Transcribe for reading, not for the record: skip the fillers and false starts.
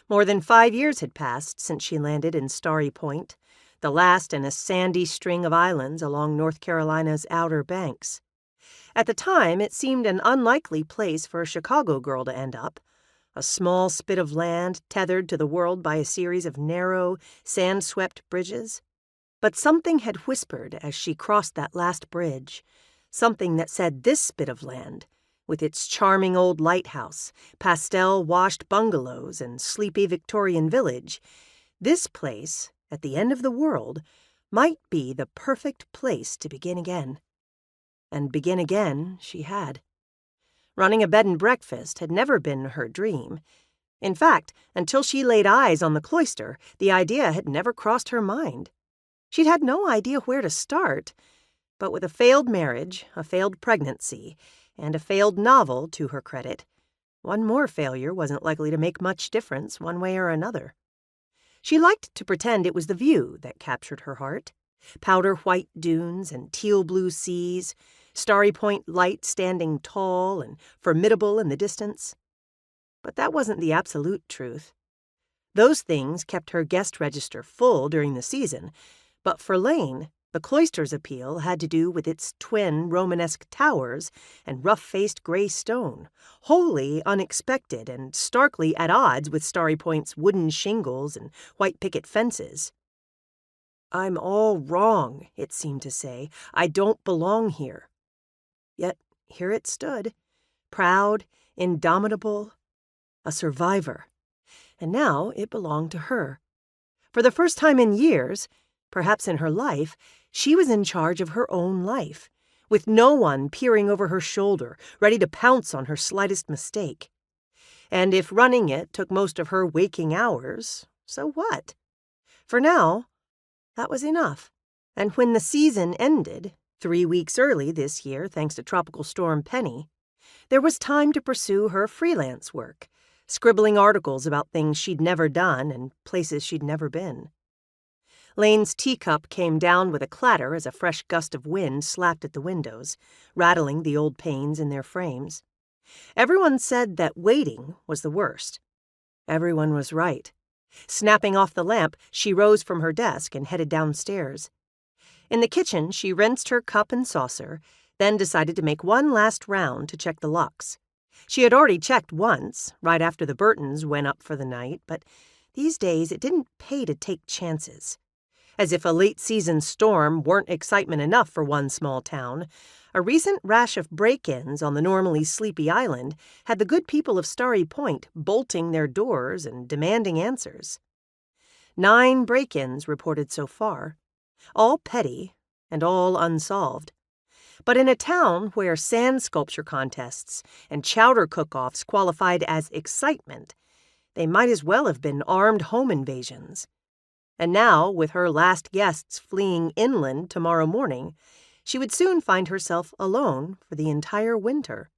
More than 5 years had passed since she landed in Starry Point, the last in a sandy string of islands along North Carolina's outer banks. At the time, it seemed an unlikely place for a Chicago girl to end up, a small spit of land tethered to the world by a series of narrow, sand-swept bridges. But something had whispered as she crossed that last bridge, something that said this spit of land, with its charming old lighthouse, pastel-washed bungalows, and sleepy Victorian village, this place, at the end of the world, might be the perfect place to begin again. And begin again she had. Running a bed and breakfast had never been her dream. In fact, until she laid eyes on the cloister, the idea had never crossed her mind. She'd had no idea where to start, but with a failed marriage, a failed pregnancy, and a failed novel to her credit, one more failure wasn't likely to make much difference one way or another. She liked to pretend it was the view that captured her heart. Powder-white dunes and teal-blue seas, Starry Point light standing tall and formidable in the distance. But that wasn't the absolute truth. Those things kept her guest register full during the season, but for Lane, the cloister's appeal had to do with its twin Romanesque towers and rough-faced gray stone, wholly unexpected and starkly at odds with Starry Point's wooden shingles and white picket fences. "I'm all wrong," it seemed to say. "I don't belong here." Yet here it stood, proud, indomitable, a survivor. And now it belonged to her. For the first time in years, perhaps in her life, she was in charge of her own life, with no one peering over her shoulder, ready to pounce on her slightest mistake. And if running it took most of her waking hours, so what? For now, that was enough. And when the season ended, 3 weeks early this year thanks to Tropical Storm Penny, there was time to pursue her freelance work, scribbling articles about things she'd never done and places she'd never been. Lane's teacup came down with a clatter as a fresh gust of wind slapped at the windows, rattling the old panes in their frames. Everyone said that waiting was the worst. Everyone was right. Snapping off the lamp, she rose from her desk and headed downstairs. In the kitchen, she rinsed her cup and saucer, then decided to make one last round to check the locks. She had already checked once, right after the Burtons went up for the night, but these days it didn't pay to take chances. As if a late-season storm weren't excitement enough for one small town, a recent rash of break-ins on the normally sleepy island had the good people of Starry Point bolting their doors and demanding answers. 9 break-ins reported so far, all petty and all unsolved. But in a town where sand sculpture contests and chowder cook-offs qualified as excitement, they might as well have been armed home invasions. And now, with her last guests fleeing inland tomorrow morning, she would soon find herself alone for the entire winter.